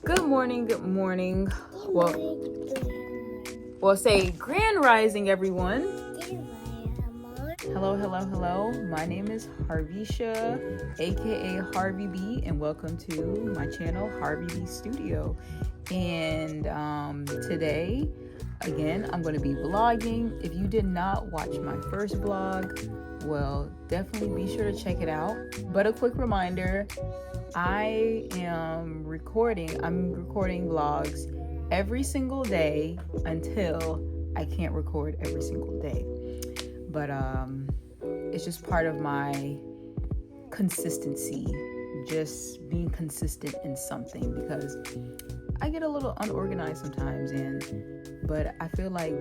Good morning, good morning. Well, say grand rising, everyone. Hello. My name is Harvisha, aka Harvey B, and welcome to my channel, Harvey B Studio. And today, again, I'm going to be vlogging. If you did not watch my first vlog, well, definitely be sure to check it out. But a quick reminder, I'm recording vlogs every single day until I can't record every single day. But it's just part of my consistency, just being consistent in something, because I get a little unorganized sometimes, but I feel like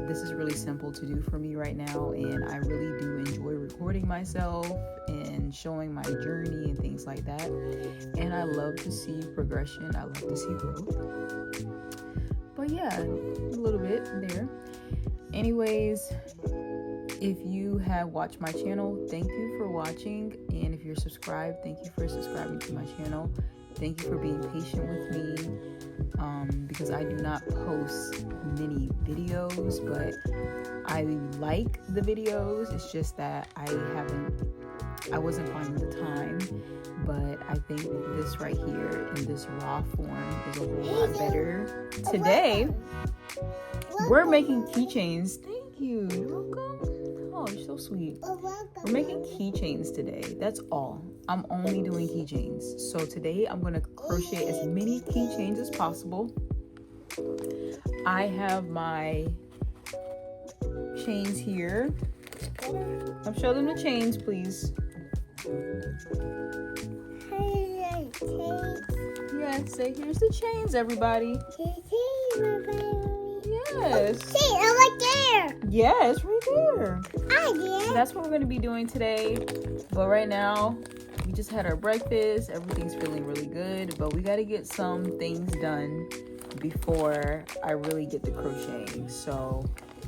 this is really simple to do for me right now, and I really do enjoy recording myself and showing my journey and things like that. And I love to see progression. I love to see growth. But yeah, a little bit there. Anyways, if you have watched my channel, thank you for watching. And if you're subscribed, thank you for subscribing to my channel. Thank you for being patient with me, because I do not post many videos, but I like the videos. It's just that I wasn't finding the time. But I think this right here in this raw form is a whole lot better. Today, we're making keychains. Thank you. You're welcome. Oh, you're so sweet. We're making keychains today. That's all. I'm only doing keychains. So today I'm going to crochet as many keychains as possible. I have my chains here. Show them the chains, please. Yes, say here's the chains, everybody. Yes. Right there. Yes, right there. So that's what we're going to be doing today. But right now, we just had our breakfast. Everything's feeling really good. But we got to get some things done before I really get to crocheting. So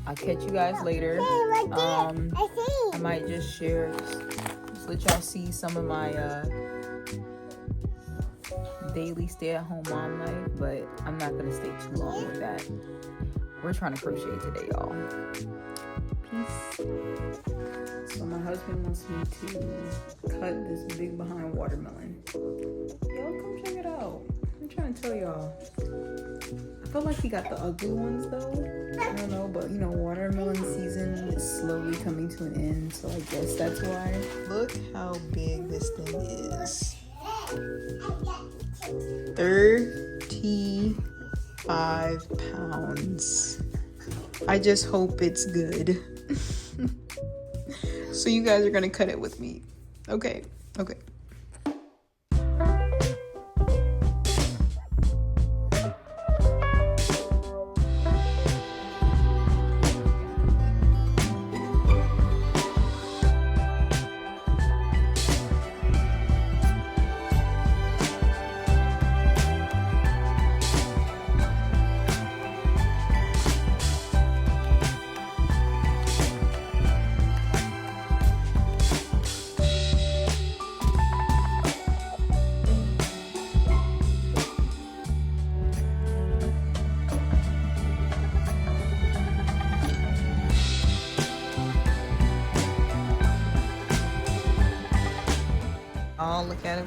I'll catch you guys later. I might just share, just let y'all see some of my daily stay-at-home mom life. But I'm not going to stay too long with that. We're trying to crochet today, y'all. Peace. So my husband wants me to cut this big behind watermelon. Y'all come check it out. I'm trying to tell y'all. I feel like he got the ugly ones though. I don't know, but watermelon season is slowly coming to an end, so I guess that's why. Look how big this thing is. 35 pounds. I just hope it's good. So you guys are gonna cut it with me. Okay. Oh, look at it.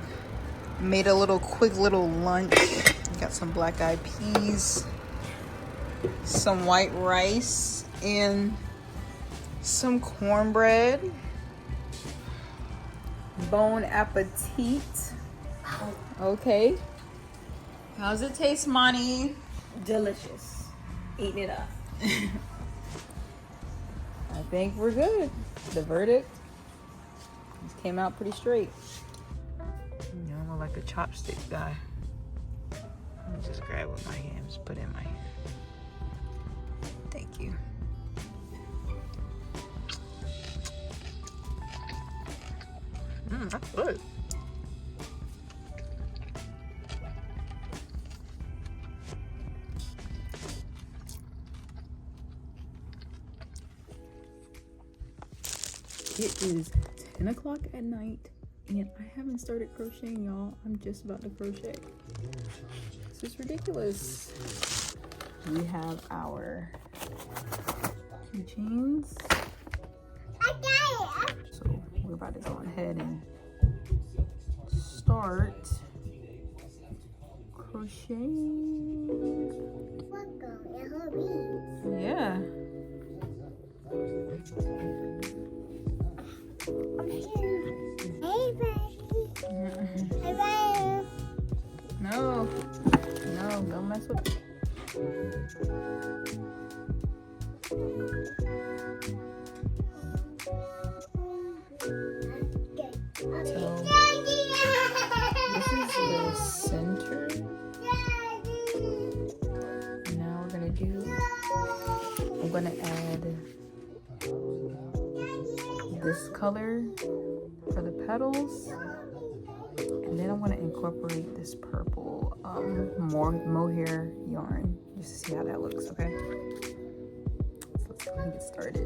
Made a quick little lunch. Got some black-eyed peas, some white rice, and some cornbread. Bon appetit. Okay. How's it taste, Monty? delicious. Eating it up. I think we're good. The verdict came out pretty straight. You don't look like a chopstick guy. Let me just grab with my hands, put it in my hand. Thank you. That's good. It is 10 o'clock at night and I haven't started crocheting, y'all. I'm just about to crochet. This is ridiculous. We have our keychains. So we're about to go ahead and start crocheting. Yeah. No, don't mess with it. So, this is the center. Now we're gonna I'm gonna add this color for the petals. And then I'm going to incorporate this purple mohair yarn just to see how that looks, okay? So let's go ahead and get started.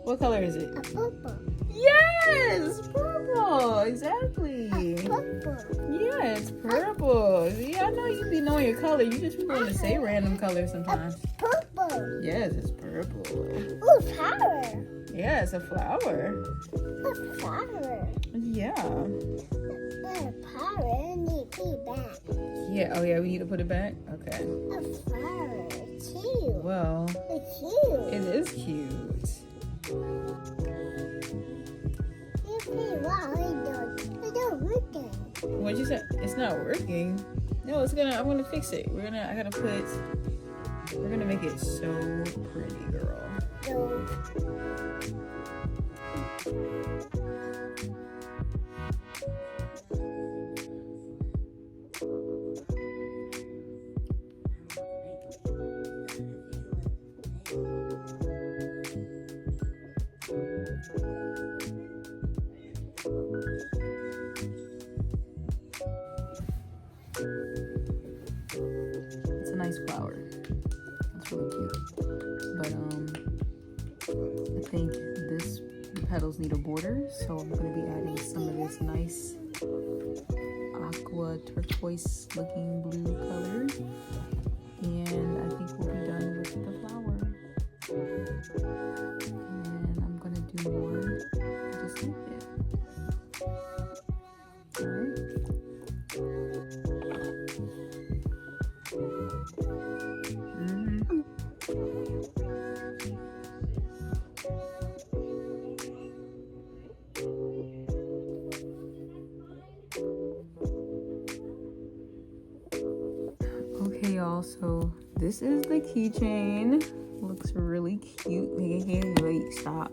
What color is it? Purple. Yes, purple. Exactly. Purple. Yeah, it's purple. See, I know you be knowing your color. You just be want to say random colors sometimes. Purple. Yes, it's purple. Ooh, flower. Yeah, it's a flower. A flower. Yeah. A flower. I need to put it back. Yeah. Oh, yeah. We need to put it back. Okay. A flower. It's cute. Well, It's cute. it is cute. What'd you say? It's not working. No, it's gonna. I'm gonna fix it. We're gonna make it so pretty, girl. It's a nice flower. It's really cute. But I think the petals need a border, so I'm going to be adding some of this nice aqua turquoise looking blue color. And I think we'll be done with the flower. And I'm going to do more just like it. Alright. Okay, y'all, so this is the keychain. Looks really cute. Wait, stop.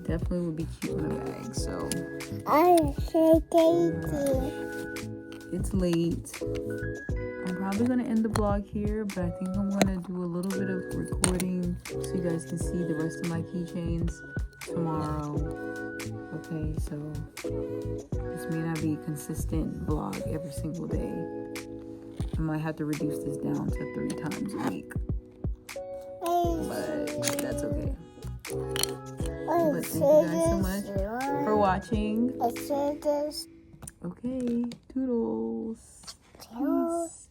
Definitely would be cute in a bag, so. It's late. I'm probably gonna end the vlog here, but I think I'm gonna do a little bit of recording so you guys can see the rest of my keychains tomorrow. Okay, so this may not be a consistent vlog every single day. I might have to reduce this down to 3 times a week, but that's okay. But thank you guys so much for watching. Okay, toodles. Peace.